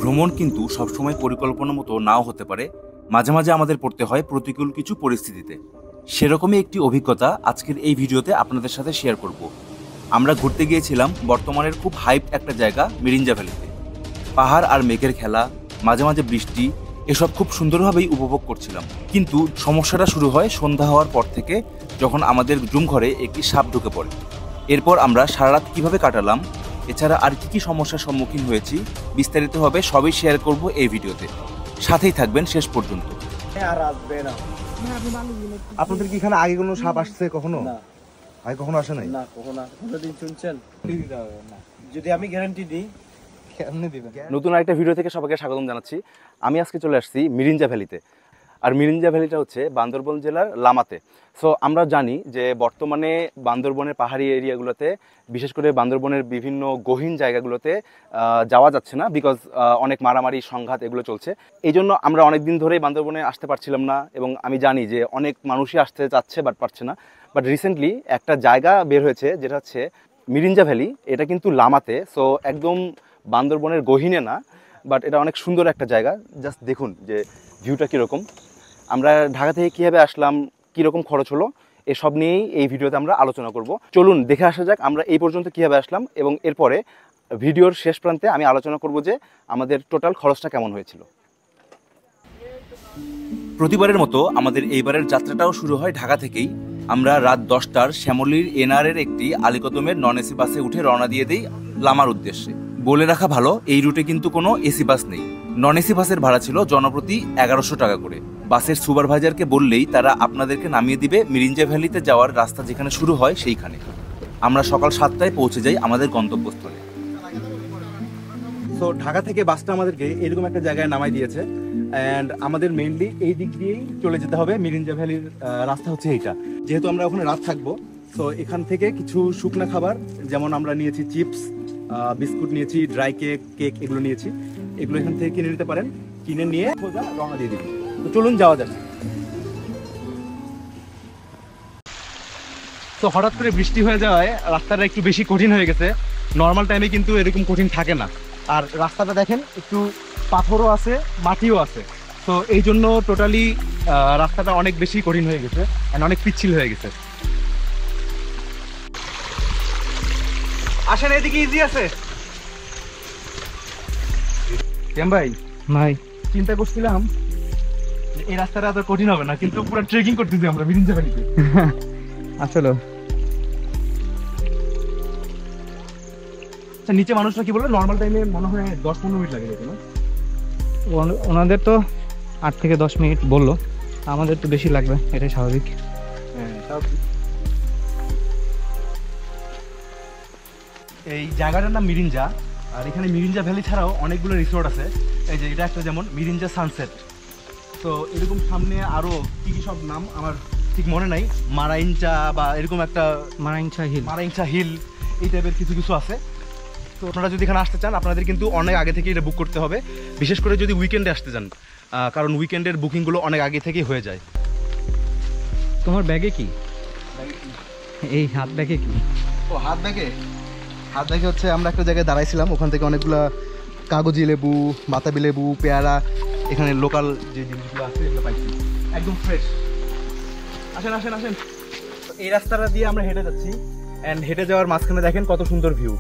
ভ্রমণ কিন্তু সবসময় পরিকল্পনা মতো নাও হতে পারে, মাঝে মাঝে আমাদের পড়তে হয় প্রতিকূল কিছু পরিস্থিতিতে। সেরকমই একটি অভিজ্ঞতা আজকের এই ভিডিওতে আপনাদের সাথে শেয়ার করব। আমরা ঘুরতে গিয়েছিলাম বর্তমানের খুব হাইপ একটা জায়গা মিরিঞ্জা ভ্যালিতে। পাহাড় আর মেঘের খেলা, মাঝে মাঝে বৃষ্টি, এসব খুব সুন্দরভাবেই উপভোগ করছিলাম। কিন্তু সমস্যাটা শুরু হয় সন্ধ্যা হওয়ার পর থেকে, যখন আমাদের রুম ঘরে একটি সাপ ঢুকে পড়ে। এরপর আমরা সারা রাত কীভাবে কাটালাম, এছাড়া আর কি কি সমস্যার সম্মুখীন হয়েছি, বিস্তারিতভাবে সবই শেয়ার করব এই ভিডিওতে। সাথেই থাকবেন শেষ পর্যন্ত। আর আসবে না। আপনাদের কি এখানে আগে কোনো সাপ আসছে কখনো? না, আগে কখনো আসে নাই? না কখনো। কোনোদিন শুনছেন? না। যদি আমি গ্যারান্টি দিই, কেমনে দিবেন? নতুন আরেকটা ভিডিও থেকে সবাইকে স্বাগতম জানাচ্ছি। আমি আজকে চলে আসছি মিরিঞ্জা ভ্যালিতে। আর মিরিঞ্জা ভ্যালিটা হচ্ছে বান্দরবন জেলার লামাতে। সো আমরা জানি যে বর্তমানে বান্দরবনের পাহাড়ি এরিয়াগুলোতে, বিশেষ করে বান্দরবনের বিভিন্ন গহীন জায়গাগুলোতে যাওয়া যাচ্ছে না, বিকজ অনেক মারামারি সংঘাত এগুলো চলছে। এই জন্য আমরা অনেক দিন ধরেই বান্দরবনে আসতে পারছিলাম না, এবং আমি জানি যে অনেক মানুষই আসতে চাচ্ছে বাট পারছে না। বাট রিসেন্টলি একটা জায়গা বের হয়েছে যেটা হচ্ছে মিরিঞ্জা ভ্যালি। এটা কিন্তু লামাতে, সো একদম বান্দরবনের গহীনে না, বাট এটা অনেক সুন্দর একটা জায়গা। জাস্ট দেখুন যে ভিউটা কীরকম। আমরা ঢাকা থেকে কীভাবে আসলাম, কীরকম খরচ হলো, এসব নিয়েই এই ভিডিওতে আমরা আলোচনা করব। চলুন দেখে আসা যাক আমরা এই পর্যন্ত কীভাবে আসলাম, এবং এরপরে ভিডিওর শেষ প্রান্তে আমি আলোচনা করব যে আমাদের টোটাল খরচটা কেমন হয়েছিল। প্রতিবারের মতো আমাদের এইবারের যাত্রাটাও শুরু হয় ঢাকা থেকেই। আমরা রাত 10টার শ্যামলীর এনআরের একটি আলীকদমের নন এসি বাসে উঠে রওনা দিয়ে দিই লামার উদ্দেশ্যে। বলে রাখা ভালো, এই রুটে কিন্তু কোনো এসি বাস নেই। নন এসি বাসের ভাড়া ছিল জনপ্রতি 1100 টাকা করে। বাসের সুপারভাইজারকে বললেই তারা আপনাদেরকে নামিয়ে দিবে মিরিঞ্জা ভ্যালিতে যাওয়ার রাস্তা যেখানে শুরু হয় সেইখানে। আমরা সকাল 7টায় পৌঁছে যাই আমাদের গন্তব্যস্থলে। তো ঢাকা থেকে বাসটা আমাদেরকে এরকম একটা জায়গায় নামাই দিয়েছে, অ্যান্ড আমাদের মেইনলি এই দিক দিয়েই চলে যেতে হবে। মিরিঞ্জা ভ্যালির রাস্তা হচ্ছে এইটা। যেহেতু আমরা ওখানে রাত থাকবো, তো এখান থেকে কিছু শুকনা খাবার, যেমন আমরা নিয়েছি চিপস, বিস্কুট নিয়েছি, ড্রাই কেক এগুলো নিয়েছি। এগুলো এখান থেকে কিনে নিতে পারেন, কিনে নিয়ে সোজা রওনা দিয়ে দিবি। তো চলুন যাওয়া যাক। তো হঠাৎ করে বৃষ্টি হয়ে যাওয়ায় রাস্তাটা একটু বেশি কঠিন হয়ে গেছে। নর্মাল টাইমে কিন্তু এরকম কঠিন থাকে না। আর রাস্তাটা দেখেন, একটু পাথরও আছে, মাটিও আছে। তো এই জন্য টোটালি রাস্তাটা অনেক বেশি কঠিন হয়ে গেছে, অনেক পিচ্ছিল হয়ে গেছে। আসেন, এদিকে ইজি আছে। ভাই ভাই চিন্তা করছিলাম এই রাস্তাটা এত কঠিন হবে না, কিন্তু পুরো ট্রেকিং করতেছি আমরা মিরিঞ্জা ভ্যালিতে। আসলে নিচে মানুষরা কি বলে, নর্মাল টাইমে মনে হয় 10-15 মিনিট লাগে না? ওনাদের তো 8 থেকে 10 মিনিট বললো, আমাদের তো বেশি লাগবে, এটাই স্বাভাবিক। এই জায়গাটার নাম মিরিঞ্জা। আর এখানে মিরিঞ্জা ভ্যালি ছাড়াও অনেকগুলো রিসোর্ট আছে। এই যে এটা একটা, যেমন মিরিঞ্জা সানসেট। তো এরকম সামনে আরো কি কি সব নাম আমার ঠিক মনে নাই, মারাইঞ্চা বা এরকম একটা মারাইঞ্চা হিল, এই টাইপের কিছু কিছু আছে। তো আপনারা যদি এখানে আসতে চান, আপনাদের কিন্তু অনেক আগে থেকে এটা বুক করতে হবে, বিশেষ করে যদি উইকেন্ডে আসতে চান, কারণ উইকেন্ডের বুকিংগুলো অনেক আগে থেকেই হয়ে যায়। তোমার ব্যাগে কি? এই হাত ব্যাগে কি? ও হাত ব্যাগে হচ্ছে আমরা একটা জায়গায় দাঁড়াইছিলাম, ওখান থেকে অনেকগুলো কাগজি লেবু, বাতাবি লেবু, পেয়ারা, এখানে লোকাল যে জিনিসগুলো আছে এগুলো পাইছি, একদম ফ্রেশ। আসেন আসেন আসেন। এই রাস্তাটা দিয়ে আমরা হেঁটে যাচ্ছি, অ্যান্ড হেঁটে যাওয়ার মাঝখানে দেখেন কত সুন্দর ভিউ,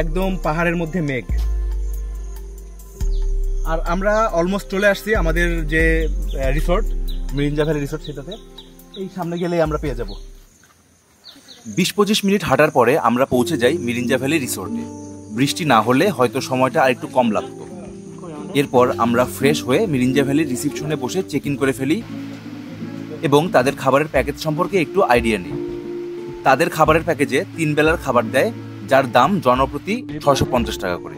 একদম পাহাড়ের মধ্যে মেঘ। আর আমরা অলমোস্ট চলে আসছি আমাদের যে রিসোর্ট, মিরিঞ্জা ভ্যালি রিসোর্ট, সেটাতে এই সামনে গেলেই আমরা পেয়ে যাব। 20-25 মিনিট হাঁটার পরে আমরা পৌঁছে যাই মিরিঞ্জা ভ্যালি রিসোর্টে। বৃষ্টি না হলে হয়তো সময়টা আর একটু কম লাগতো। এরপর আমরা ফ্রেশ হয়ে মিরিঞ্জা ভ্যালির রিসিপশনে বসে চেক ইন করে ফেলি, এবং তাদের খাবারের প্যাকেজ সম্পর্কে একটু আইডিয়া নিই। তাদের খাবারের প্যাকেজে 3 বেলার খাবার দেয়, যার দাম জনপ্রতি 650 টাকা করে।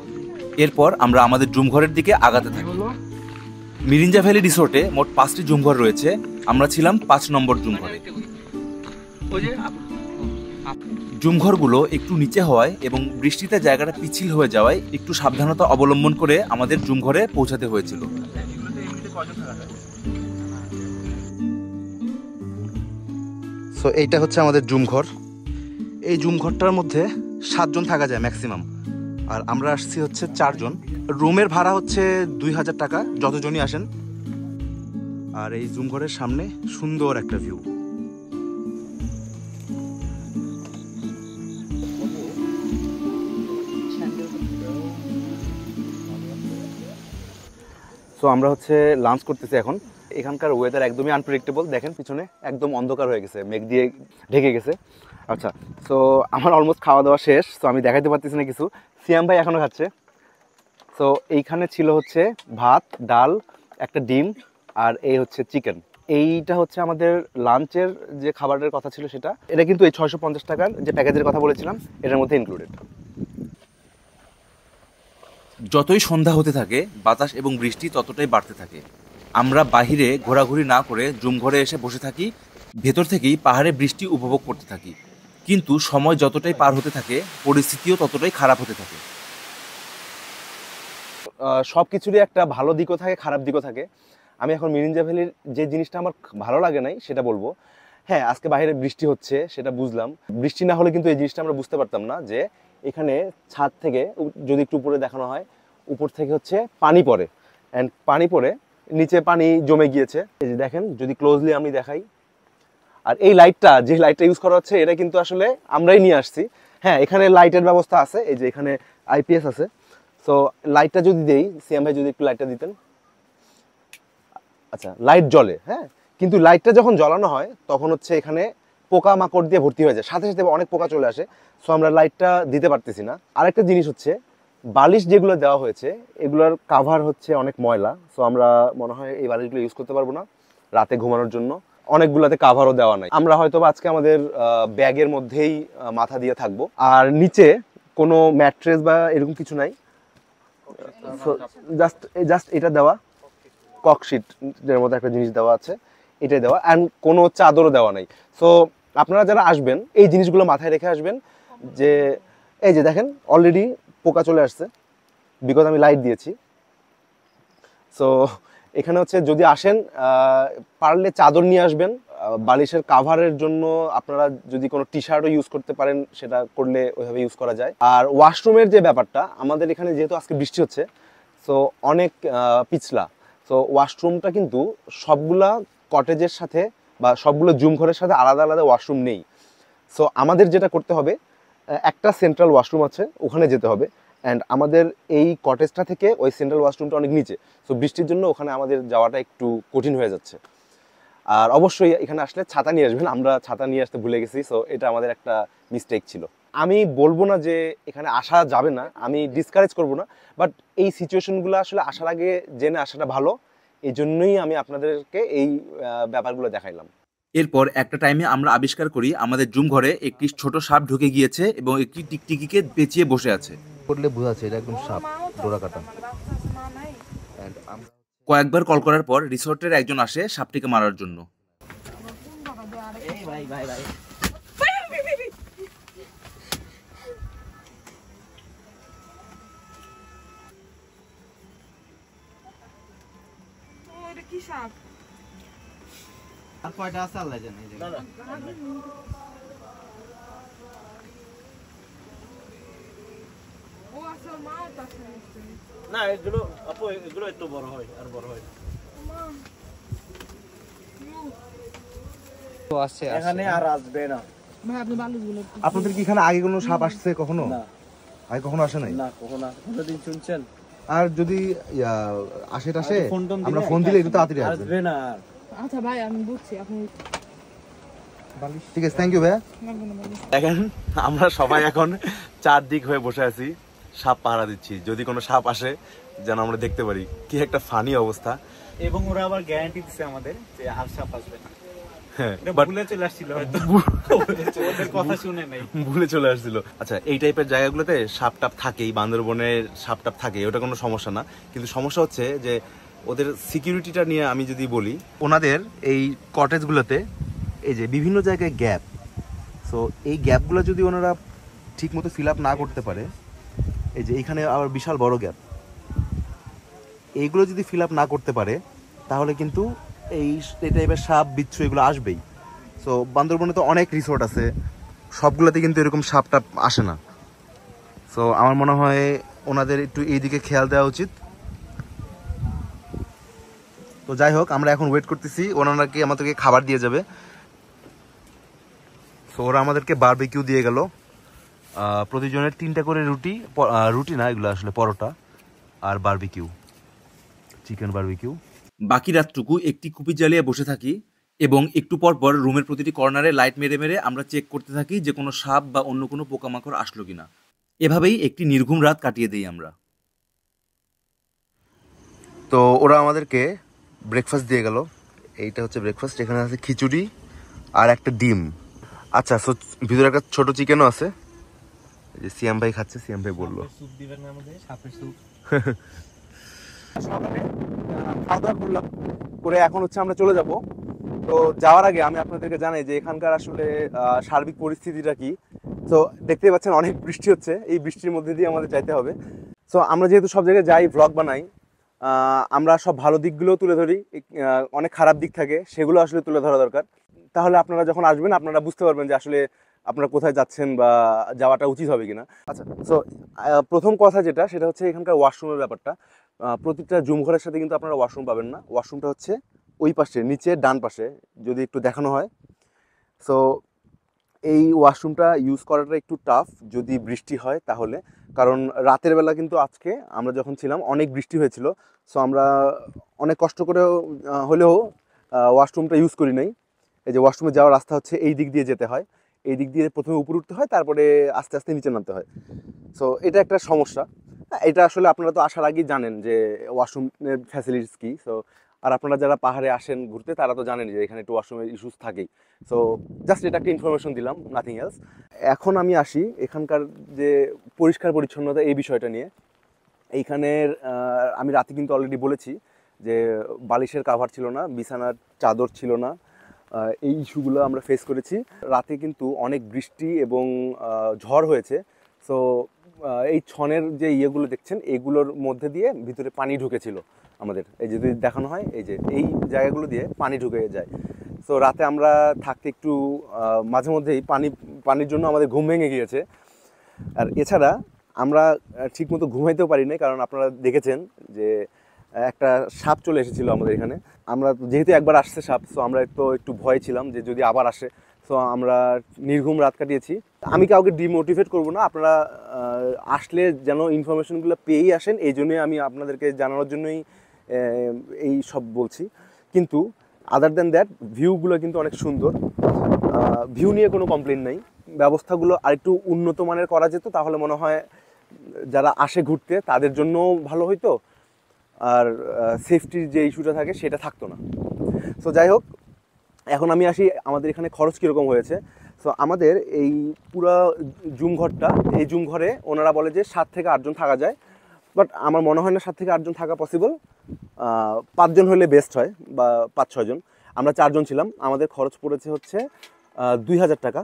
এরপর আমরা আমাদের জুম ঘরের দিকে আগাতে থাকি। মিরিঞ্জা ভ্যালি রিসোর্টে মোট 5টি জুম ঘর রয়েছে। আমরা ছিলাম 5 নম্বর জুম ঘরে। জুম ঘরগুলো একটু নিচে হওয়ায় এবং বৃষ্টিতে জায়গাটা পিচ্ছিল হয়ে যাওয়ায় একটু সাবধানতা অবলম্বন করে আমাদের জুম ঘরে পৌঁছাতে হয়েছিল। সো এইটা হচ্ছে আমাদের জুম ঘর। এই জুম ঘরটার মধ্যে 7 জন থাকা যায় ম্যাক্সিমাম। আর আমরা আসছি হচ্ছে 4 জন। রুমের ভাড়া হচ্ছে 2000 টাকা যতজনই আসেন। আর এই জুম ঘরের সামনে সুন্দর একটা ভিউ। সো আমরা হচ্ছে লাঞ্চ করতেছি এখন। এখানকার ওয়েদার একদমই আনপ্রেডিক্টেবল। দেখেন পিছনে একদম অন্ধকার হয়ে গেছে, মেঘ দিয়ে ঢেকে গেছে। আচ্ছা, সো আমার অলমোস্ট খাওয়া দাওয়া শেষ। সো আমি দেখাইতে পারতেছি না কিছু। সিয়াম ভাই এখনও খাচ্ছে। সো এইখানে ছিল হচ্ছে ভাত, ডাল, একটা ডিম, আর এই হচ্ছে চিকেন। এইটা হচ্ছে আমাদের লাঞ্চের যে খাবারের কথা ছিল সেটা। এটা কিন্তু এই 650 টাকার যে প্যাকেজের কথা বলেছিলাম এটার মধ্যে ইনক্লুডেড। যতই সন্ধ্যা হতে থাকে বাতাস এবং বৃষ্টি ততটাই বাড়তে থাকে। আমরা বাহিরে ঘোরাঘুরি না করে জুম ঘরে এসে বসে থাকি, ভেতর থেকেই পাহাড়ে বৃষ্টি উপভোগ করতে থাকি। কিন্তু সময় যতটাই পার হতে থাকে পরিস্থিতিও ততটাই খারাপ হতে থাকে। সব কিছুরই একটা ভালো দিকও থাকে, খারাপ দিকও থাকে। আমি এখন মিরিঞ্জা ভ্যালির যে জিনিসটা আমার ভালো লাগে নাই সেটা বলবো। হ্যাঁ, আজকে বাইরে বৃষ্টি হচ্ছে সেটা বুঝলাম। বৃষ্টি না হলে কিন্তু এই জিনিসটা আমরা বুঝতে পারতাম না যে এখানে ছাদ থেকে যদি একটু উপরে দেখানো হয়, উপর থেকে হচ্ছে পানি পড়ে, অ্যান্ড পানি পড়ে নিচে পানি জমে গিয়েছে। এই যে দেখেন, যদি ক্লোজলি আমি দেখাই, আর এই লাইটটা যে লাইটটা ইউজ করা হচ্ছে এটা কিন্তু আসলে আমরাই নিয়ে আসছি। হ্যাঁ, এখানে লাইটের ব্যবস্থা আছে, এই যে এখানে আইপিএস আছে। সো লাইটটা যদি দেই, সিয়াম ভাই যদি একটু লাইটটা দিতেন। আচ্ছা, লাইট জ্বলে, হ্যাঁ, কিন্তু লাইটটা যখন জ্বালানো হয় তখন হচ্ছে এখানে পোকা মাকড় দিয়ে ভর্তি হয়ে যায়, সাথে সাথে অনেক পোকা চলে আসে। সো আমরা লাইটটা দিতে পারতেছি না। আরেকটা জিনিস হচ্ছে বালিশ যেগুলো দেওয়া হয়েছে এগুলোর কাভার হচ্ছে অনেক ময়লা। সো আমরা মনে হয় এই বালিশগুলো ইউজ করতে পারবো না রাতে ঘুমানোর জন্য। অনেকগুলোতে কাভারও দেওয়া নাই। আমরা হয়তো আজকে আমাদের ব্যাগের মধ্যেই মাথা দিয়ে থাকবো। আর নিচে কোনো ম্যাট্রেস বা এরকম কিছু নাই। জাস্ট এটা দেওয়া, ককশিটের মতো একটা জিনিস দেওয়া আছে, এটাই দেওয়া, অ্যান্ড কোনো চাদরও দেওয়া নাই। সো আপনারা যারা আসবেন এই জিনিসগুলো মাথায় রেখে আসবেন যে এই যে দেখেন অলরেডি পোকা চলে আসছে, বিকজ আমি লাইট দিয়েছি। সো এখানে হচ্ছে যদি আসেন পারলে চাদর নিয়ে আসবেন। বালিশের কাভারের জন্য আপনারা যদি কোনো টি শার্টও ইউজ করতে পারেন সেটা করলে ওইভাবে ইউজ করা যায়। আর ওয়াশরুমের যে ব্যাপারটা, আমাদের এখানে যেহেতু আজকে বৃষ্টি হচ্ছে সো অনেক পিছলা। সো ওয়াশরুমটা কিন্তু সবগুলা কটেজের সাথে বা সবগুলো জুম ঘরের সাথে আলাদা আলাদা ওয়াশরুম নেই। সো আমাদের যেটা করতে হবে, একটা সেন্ট্রাল ওয়াশরুম আছে, ওখানে যেতে হবে। অ্যান্ড আমাদের এই কটেজটা থেকে ওই সেন্ট্রাল ওয়াশরুমটা অনেক নিচে। সো বৃষ্টির জন্য ওখানে আমাদের যাওয়াটা একটু কঠিন হয়ে যাচ্ছে। আর অবশ্যই এখানে আসলে ছাতা নিয়ে আসবেন। আমরা ছাতা নিয়ে আসতে ভুলে গেছি, সো এটা আমাদের একটা মিস্টেক ছিল। আমি বলবো না যে এখানে আসা যাবে না, আমি ডিসকারেজ করব না, বাট এই সিচুয়েশনগুলো আসলে আসার আগে জেনে আসাটা ভালো। এই জন্যই আমি আপনাদেরকে এই ব্যাপারগুলো দেখাইলাম। এরপর একটা টাইমে আমরা আবিষ্কার করি আমাদের জুম ঘরে একটি ছোট সাপ ঢুকে গিয়েছে এবং একটি টিকটিকিকে পেঁচিয়ে বসে আছে। করলে বোঝা যাচ্ছে এটা একদম সাপ, ডোরা কাটা। কয়েকবার কল করার পর রিসোর্টের একজন আসে সাপটিকে মারার জন্য। আর কয়টা আছে আল্লাহ জানে। না, এগুলো আপু এগুলো একটু বড় হয়, আর বড় হয় তো আসছে এখানে আর আসবে না। আপনাদের কি এখানে আগে কোনো সাপ আসছে কখনো? আগে কখনো আসে নাই? না, কখনো কোনোদিন শুনছেন? আর যদি আসে টাসে আমরা ফোন দিলে একটু তাড়াতাড়ি আসবে না। আচ্ছা ভাই, আমি বুঝছি আপনি। ঠিক আছে, থ্যাংক ইউ ভাইয়া। দেখেন আমরা সবাই এখন চারদিক হয়ে বসে আছি, সাপ পাহারা দিচ্ছি, যদি কোনো সাপ আসে যেন আমরা দেখতে পারি। কি একটা ফানি অবস্থা। এবং ওরা আবার গ্যারান্টি দিচ্ছে আমাদের যে আর সাপ আসবে না। হ্যাঁ, ভুলে চলে আসছিল হয়তো, ওদের কথা শুনে নাই, ভুলে চলে আসছিল। আচ্ছা, এই টাইপের জায়গাগুলোতে সাপ টাপ থাকেই, বান্দরবনের সাপ টাপ থাকে, ওটা কোনো সমস্যা না। কিন্তু সমস্যা হচ্ছে যে ওদের সিকিউরিটিটা নিয়ে আমি যদি বলি, ওনাদের এই কটেজগুলোতে এই যে বিভিন্ন জায়গায় গ্যাপ। সো এই গ্যাপগুলো যদি ওনারা ঠিক মতো ফিল আপ না করতে পারে, এই যে এইখানে আবার বিশাল বড় গ্যাপ, এইগুলো যদি ফিল আপ না করতে পারে তাহলে কিন্তু এই টাইপের সাপ বিচ্ছু এগুলো আসবেই। সো বান্দরবনে তো অনেক রিসোর্ট আছে, সবগুলোতে কিন্তু এরকম সাপ টাপ আসে না। সো আমার মনে হয় ওনাদের একটু এইদিকে খেয়াল দেওয়া উচিত। তো যাই হোক, আমরা এখন ওয়েট করতেছি, ওনারা কি আমাদেরকে খাবার দিয়ে যাবে। সো ওরা আমাদেরকে বারবিকিউ দিয়ে গেল, প্রতিজনের 3টা করে রুটি না, এগুলো আসলে পরোটা আর বারবিকিউ, চিকেন বারবিকিউ। বাকি রাতটুকু একটি কুপি জ্বালিয়ে বসে থাকি এবং একটু পর পর রুমের প্রতিটি কর্নারে লাইট মেরে মেরে আমরা চেক করতে থাকি যে কোনো সাপ বা অন্য কোনো পোকামাকড় আসলো কিনা। এভাবেই একটি নির্ঘুম রাত কাটিয়ে দিই আমরা। তো ওরা আমাদেরকে ব্রেকফাস্ট দিয়ে গেল, এইটা হচ্ছে ব্রেকফাস্ট। এখানে আছে খিচুড়ি আর একটা ডিম। আচ্ছা, সো ভিতরে একটা ছোট চিকেনও আছে, এই যে সিয়াম ভাই খাচ্ছে, সিয়াম ভাই বললো স্যুপ দিবেন না আমাদের, সাপের স্যুপ। সকালে খাওয়া দাওয়া করলাম, করে এখন হচ্ছে আমরা চলে যাব। তো যাওয়ার আগে আমি আপনাদেরকে জানাই যে এখানকার আসলে সার্বিক পরিস্থিতিটা কি। তো দেখতেই পাচ্ছেন অনেক বৃষ্টি হচ্ছে, এই বৃষ্টির মধ্যে দিয়ে আমাদের যাইতে হবে। সো আমরা যেহেতু সব জায়গায় যাই, ভ্লগ বানাই, আমরা সব ভালো দিকগুলোও তুলে ধরি, অনেক খারাপ দিক থাকে সেগুলো আসলে তুলে ধরা দরকার। তাহলে আপনারা যখন আসবেন আপনারা বুঝতে পারবেন যে আসলে আপনারা কোথায় যাচ্ছেন বা যাওয়াটা উচিত হবে কিনা। আচ্ছা, সো প্রথম কথা যেটা, সেটা হচ্ছে এখানকার ওয়াশরুমের ব্যাপারটা। প্রতিটা জুম ঘরের সাথে কিন্তু আপনারা ওয়াশরুম পাবেন না। ওয়াশরুমটা হচ্ছে ওই পাশে, নিচে ডান পাশে, যদি একটু দেখানো হয়। সো এই ওয়াশরুমটা ইউজ করাটা একটু টাফ যদি বৃষ্টি হয় তাহলে, কারণ রাতের বেলা কিন্তু আজকে আমরা যখন ছিলাম অনেক বৃষ্টি হয়েছিল। সো আমরা অনেক কষ্ট করে হলেও ওয়াশরুমটা ইউজ করি নাই। এই যে ওয়াশরুমে যাওয়ার রাস্তা হচ্ছে এই দিক দিয়ে যেতে হয়, এই দিক দিয়ে প্রথমে উপরে উঠতে হয়, তারপরে আস্তে আস্তে নিচে নামতে হয়। সো এটা একটা সমস্যা। এটা আসলে আপনারা তো আসার আগেই জানেন যে ওয়াশরুমের ফ্যাসিলিটিস কী। সো আর আপনারা যারা পাহাড়ে আসেন ঘুরতে তারা তো জানেন যে এখানে একটু ওয়াশরুমের ইস্যুস থাকেই। সো জাস্ট এটা একটা ইনফরমেশন দিলাম, নাথিং এলস। এখন আমি আসি এখানকার যে পরিষ্কার পরিচ্ছন্নতা এই বিষয়টা নিয়ে। এইখানের আমি রাতে কিন্তু অলরেডি বলেছি যে বালিশের কাভার ছিল না, বিছানার চাদর ছিল না, এই ইস্যুগুলো আমরা ফেস করেছি। রাতে কিন্তু অনেক বৃষ্টি এবং ঝড় হয়েছে। সো এই ছনের যে ইয়েগুলো দেখছেন এগুলোর মধ্যে দিয়ে ভিতরে পানি ঢুকেছিল আমাদের। এই যদি দেখানো হয়, এই যে এই জায়গাগুলো দিয়ে পানি ঢুকে যায়। সো রাতে আমরা থাকতে একটু মাঝে মধ্যেই পানির জন্য আমাদের ঘুম ভেঙে গিয়েছে। আর এছাড়া আমরা ঠিকমতো ঘুমাইতেও পারি নাই, কারণ আপনারা দেখেছেন যে একটা সাপ চলে এসেছিলো আমাদের এখানে। আমরা যেহেতু একবার আসছে সাপ, সো আমরা একটু ভয় ছিলাম যে যদি আবার আসে। সো আমরা নির্ঘুম রাত কাটিয়েছি। আমি কাউকে ডিমোটিভেট করব না, আপনারা আসলে যেন ইনফরমেশনগুলো পেয়েই আসেন, এই জন্যই আমি আপনাদেরকে জানানোর জন্যই এই সব বলছি। কিন্তু আদার দ্যান দ্যাট ভিউগুলো কিন্তু অনেক সুন্দর, ভিউ নিয়ে কোনো কমপ্লেন নেই। ব্যবস্থাগুলো আরেকটু উন্নত মানের করা যেত তাহলে মনে হয় যারা আসে ঘুরতে তাদের জন্যও ভালো হইতো, আর সেফটির যে ইস্যুটা থাকে সেটা থাকতো না। সো যাই হোক, এখন আমি আসি আমাদের এখানে খরচ কীরকম হয়েছে। সো আমাদের এই পুরো জুম ঘরটা, এই জুম ঘরে ওনারা বলে যে 7 থেকে 8 জন থাকা যায়, বাট আমার মনে হয় না 7 থেকে 8 জন থাকা পসিবল। 5 জন হলে বেস্ট হয়, বা 5-6 জন। আমরা 4 জন ছিলাম, আমাদের খরচ পড়েছে হচ্ছে 2000 টাকা।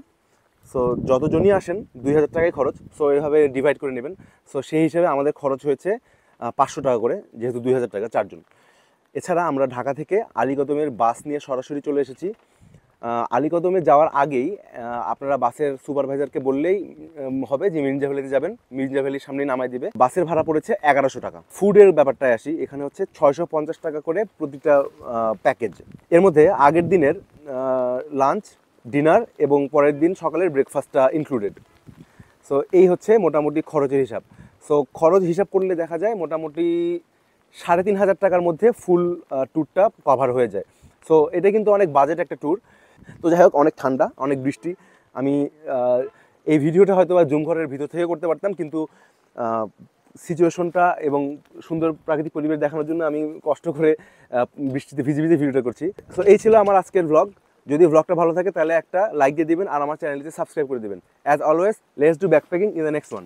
সো যতজনই আসেন 2000 টাকাই খরচ। সো এইভাবে ডিভাইড করে নেবেন। সো সেই হিসেবে আমাদের খরচ হয়েছে 500 টাকা করে, যেহেতু 2000 টাকা 4 জন। এছাড়া আমরা ঢাকা থেকে আলীকদমের বাস নিয়ে সরাসরি চলে এসেছি। আলীকদমে যাওয়ার আগেই আপনারা বাসের সুপারভাইজারকে বললেই হবে যে মিরিঞ্জা ভ্যালিতে যাবেন, মিরিঞ্জা ভ্যালির সামনেই নামাই দিবে। বাসের ভাড়া পড়েছে 1100 টাকা। ফুডের ব্যাপারটায় আসি, এখানে হচ্ছে 650 টাকা করে প্রতিটা প্যাকেজ। এর মধ্যে আগের দিনের লাঞ্চ, ডিনার এবং পরের দিন সকালের ব্রেকফাস্টটা ইনক্লুডেড। সো এই হচ্ছে মোটামুটি খরচের হিসাব। সো খরচ হিসাব করলে দেখা যায় মোটামুটি 3500 টাকার মধ্যে ফুল ট্যুরটা কভার হয়ে যায়। সো এটা কিন্তু অনেক বাজেট একটা ট্যুর। তো যাই হোক, অনেক ঠান্ডা, অনেক বৃষ্টি। আমি এই ভিডিওটা হয়তো বা জুম ঘরের ভিতর থেকে করতে পারতাম, কিন্তু সিচুয়েশনটা এবং সুন্দর প্রাকৃতিক পরিবেশ দেখানোর জন্য আমি কষ্ট করে বৃষ্টিতে ভিজে ভিজে ভিডিওটা করছি। সো এই ছিল আমার আজকের ভ্লগ। যদি ভ্লগটা ভালো থাকে তাহলে একটা লাইক দিয়ে দিবেন আর আমার চ্যানেলটিতে সাবস্ক্রাইব করে দেবেন। As always, let's do backpacking in the next one.